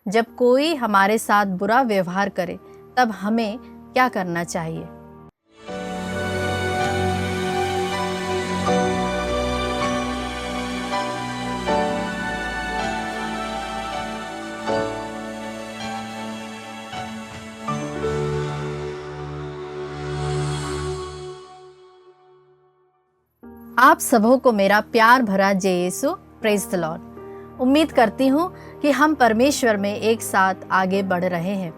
जब कोई हमारे साथ बुरा व्यवहार करे तब हमें क्या करना चाहिए? आप सबों को मेरा प्यार भरा जय यीशु। Praise the Lord. उम्मीद करती हूँ कि हम परमेश्वर में एक साथ आगे बढ़ रहे हैं।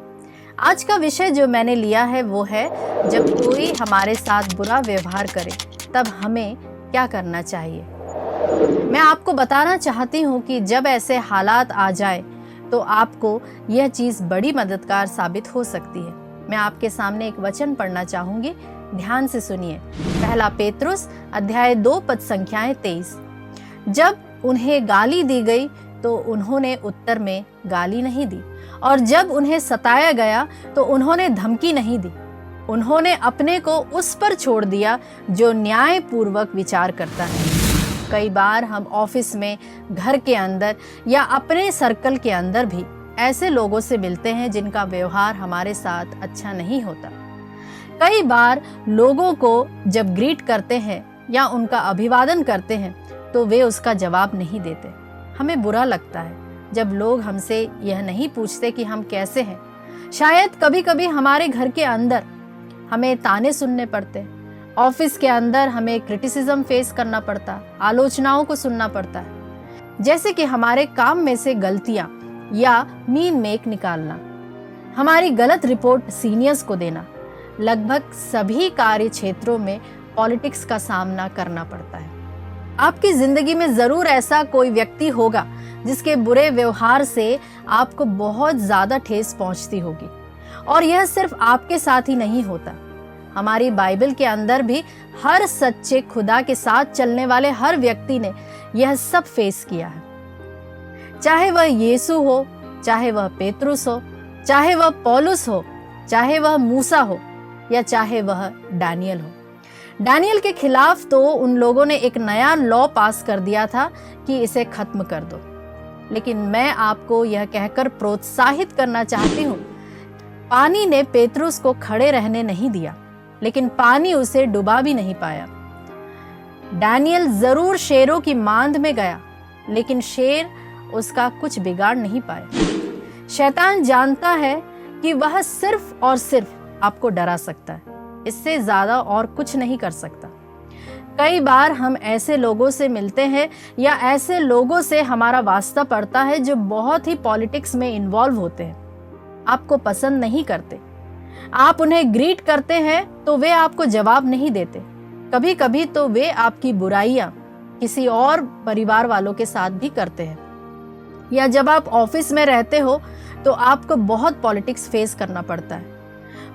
आज का विषय जो मैंने लिया है वो है, जब कोई हमारे साथ बुरा व्यवहार करे तब हमें क्या करना चाहिए। मैं आपको बताना चाहती हूँ कि जब ऐसे हालात आ जाए तो आपको यह चीज़ बड़ी मददगार साबित हो सकती है। मैं आपके सामने एक वचन पढ़ना चाहूँगी, ध्यान से सुनिए। पहला पेतरुस अध्याय 2 पद संख्याएं 23। जब उन्हें गाली दी गई तो उन्होंने उत्तर में गाली नहीं दी, और जब उन्हें सताया गया तो उन्होंने धमकी नहीं दी। उन्होंने अपने को उस पर छोड़ दिया जो न्याय पूर्वक विचार करता है। कई बार हम ऑफिस में, घर के अंदर या अपने सर्कल के अंदर भी ऐसे लोगों से मिलते हैं जिनका व्यवहार हमारे साथ अच्छा नहीं होता। कई बार लोगों को जब ग्रीट करते हैं या उनका अभिवादन करते हैं तो वे उसका जवाब नहीं देते। हमें बुरा लगता है जब लोग हमसे यह नहीं पूछते कि हम कैसे हैं। शायद कभी कभी हमारे घर के अंदर हमें ताने सुनने पड़ते, ऑफिस के अंदर हमें क्रिटिसिज्म फेस करना पड़ता, आलोचनाओं को सुनना पड़ता है, जैसे कि हमारे काम में से गलतियां या मीन मेक निकालना, हमारी गलत रिपोर्ट सीनियर्स को देना। लगभग सभी कार्य क्षेत्रों में पॉलिटिक्स का सामना करना पड़ता है। आपकी जिंदगी में जरूर ऐसा कोई व्यक्ति होगा जिसके बुरे व्यवहार से आपको बहुत ज्यादा ठेस पहुंचती होगी, और यह सिर्फ आपके साथ ही नहीं होता। हमारी बाइबल के अंदर भी हर सच्चे खुदा के साथ चलने वाले हर व्यक्ति ने यह सब फेस किया है। चाहे वह यीशु हो, चाहे वह पेतरुस हो, चाहे वह पौलुस हो, चाहे वह मूसा हो, या चाहे वह डैनियल हो। डैनियल के खिलाफ तो उन लोगों ने एक नया लॉ पास कर दिया था कि इसे खत्म कर दो। लेकिन मैं आपको यह कहकर प्रोत्साहित करना चाहती हूँ, पानी ने पेतरुस को खड़े रहने नहीं दिया, लेकिन पानी उसे डुबा भी नहीं पाया। डैनियल जरूर शेरों की मांद में गया, लेकिन शेर उसका कुछ बिगाड़ नहीं पाए। शैतान जानता है कि वह सिर्फ और सिर्फ आपको डरा सकता है, इससे ज्यादा और कुछ नहीं कर सकता। कई बार हम ऐसे लोगों से मिलते हैं या ऐसे लोगों से हमारा वास्ता पड़ता है जो बहुत ही पॉलिटिक्स में इन्वॉल्व होते हैं, आपको पसंद नहीं करते। आप उन्हें ग्रीट करते हैं तो वे आपको जवाब नहीं देते। कभी कभी तो वे आपकी बुराइयां किसी और परिवार वालों के साथ भी करते हैं। या जब आप ऑफिस में रहते हो तो आपको बहुत पॉलिटिक्स फेस करना पड़ता है।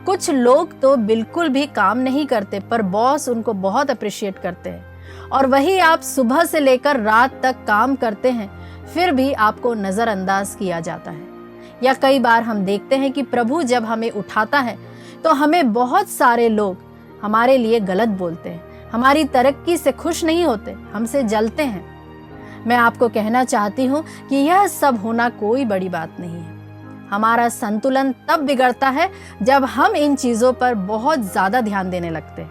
कुछ लोग तो बिल्कुल भी काम नहीं करते, पर बॉस उनको बहुत अप्रिशिएट करते हैं, और वही आप सुबह से लेकर रात तक काम करते हैं, फिर भी आपको नजरअंदाज किया जाता है। या कई बार हम देखते हैं कि प्रभु जब हमें उठाता है तो हमें बहुत सारे लोग हमारे लिए गलत बोलते हैं, हमारी तरक्की से खुश नहीं होते, हमसे जलते हैं। मैं आपको कहना चाहती हूँ कि यह सब होना कोई बड़ी बात नहीं है। हमारा संतुलन तब बिगड़ता है जब हम इन चीजों पर बहुत ज्यादा ध्यान देने लगते हैं।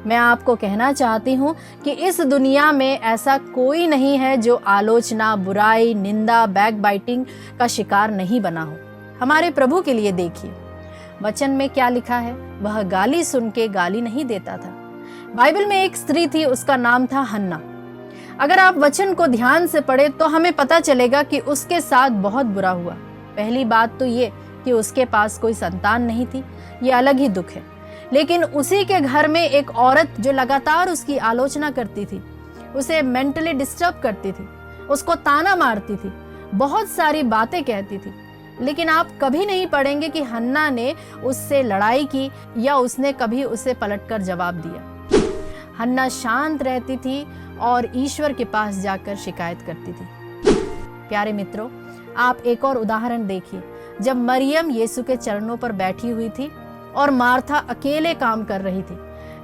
मैं आपको कहना चाहती हूँ कि इस दुनिया में ऐसा कोई नहीं है जो आलोचना, बुराई, निंदा, बैकबाइटिंग का शिकार नहीं बना हो। हमारे प्रभु के लिए देखिए, वचन में क्या लिखा है। वह गाली सुन के गाली नहीं देता था। बाइबल में एक स्त्री थी, उसका नाम था हन्ना। अगर आप वचन को ध्यान से पढ़े तो हमें पता चलेगा कि उसके साथ बहुत बुरा हुआ। पहली बात तो ये कि उसके पास कोई संतान नहीं थी, ये अलग ही दुख है। लेकिन उसी के घर में एक औरत जो लगातार उसकी आलोचना करती थी, उसे मेंटली डिस्टर्ब करती थी, उसको ताना मारती थी, बहुत सारी बातें कहती थी। लेकिन आप कभी नहीं पढ़ेंगे कि हन्ना ने उससे लड़ाई की या उसने कभी उसे पलटकर जवाब दिया। हन्ना शांत रहती थी और ईश्वर के पास जाकर शिकायत करती थी। प्यारे मित्रों, आप एक और उदाहरण देखिए। जब मरियम यीशु के चरणों पर बैठी हुई थी और मार्था अकेले काम कर रही थी,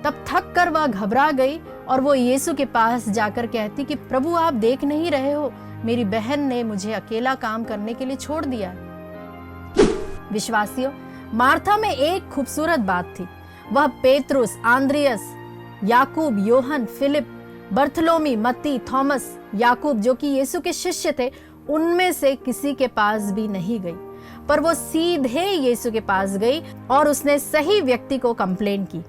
तब थक कर वह घबरा गई और वो यीशु के पास जाकर कहती कि प्रभु, आप देख नहीं रहे हो, मेरी बहन ने मुझे अकेला काम करने के लिए छोड़ दिया। विश्वासियों, मार्था में एक खूबसूरत बात थी। वह पेतरुस, आंद्रियस, याकूब, योहन, फिलिप, बर्थलोमी, मत्ती, थॉमस, याकूब जो कि यीशु के शिष्य थे, उनमें से किसी के पास भी नहीं गई, पर वो सीधे यीशु के पास गई और उसने सही व्यक्ति को कंप्लेन की।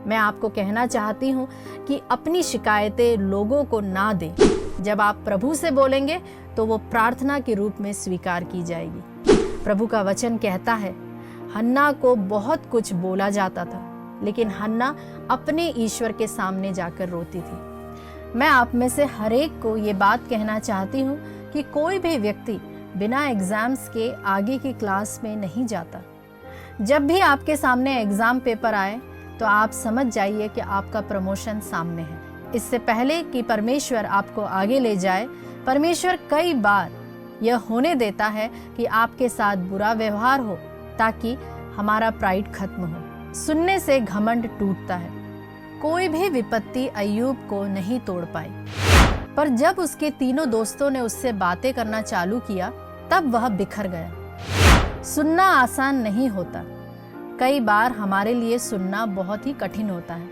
मैं आपको कहना चाहती हूँ कि अपनी शिकायतें लोगों को ना दें। जब आप प्रभु से बोलेंगे तो वो प्रार्थना के रूप में स्वीकार की जाएगी। प्रभु का वचन कहता है, हन्ना को बहुत कुछ बोला जाता था, लेकिन हन्ना अपने ईश्वर के सामने जाकर रोती थी। मैं आप में से हर एक को ये बात कहना चाहती हूँ कि कोई भी व्यक्ति बिना एग्जाम्स के आगे की क्लास में नहीं जाता। जब भी आपके सामने एग्जाम पेपर आए तो आप समझ जाइए कि आपका प्रमोशन सामने है। इससे पहले कि परमेश्वर आपको आगे ले जाए, परमेश्वर कई बार यह होने देता है कि आपके साथ बुरा व्यवहार हो, ताकि हमारा प्राइड खत्म हो। सुनने से घमंड टूटता है। कोई भी विपत्ति अय्यूब को नहीं तोड़ पाई, पर जब उसके तीनों दोस्तों ने उससे बातें करना चालू किया तब वह बिखर गया। सुनना आसान नहीं होता। कई बार हमारे लिए सुनना बहुत ही कठिन होता है।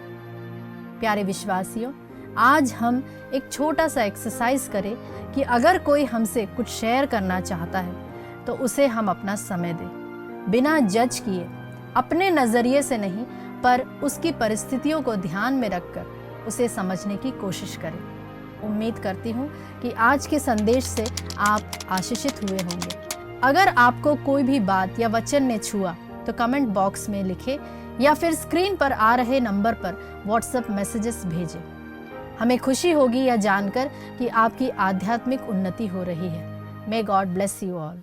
प्यारे विश्वासियों, आज हम एक छोटा सा एक्सरसाइज करें कि अगर कोई हमसे कुछ शेयर करना चाहता है तो उसे हम अपना समय दें, बिना जज किए, अपने नज़रिए से नहीं, पर उसकी परिस्थितियों को ध्यान में रखकर उसे समझने की कोशिश करें। उम्मीद करती हूँ कि आज के संदेश से आप आशीषित हुए होंगे। अगर आपको कोई भी बात या वचन ने छुआ तो कमेंट बॉक्स में लिखें या फिर स्क्रीन पर आ रहे नंबर पर व्हाट्सएप मैसेजेस भेजें। हमें खुशी होगी यह जानकर कि आपकी आध्यात्मिक उन्नति हो रही है। May God bless you all.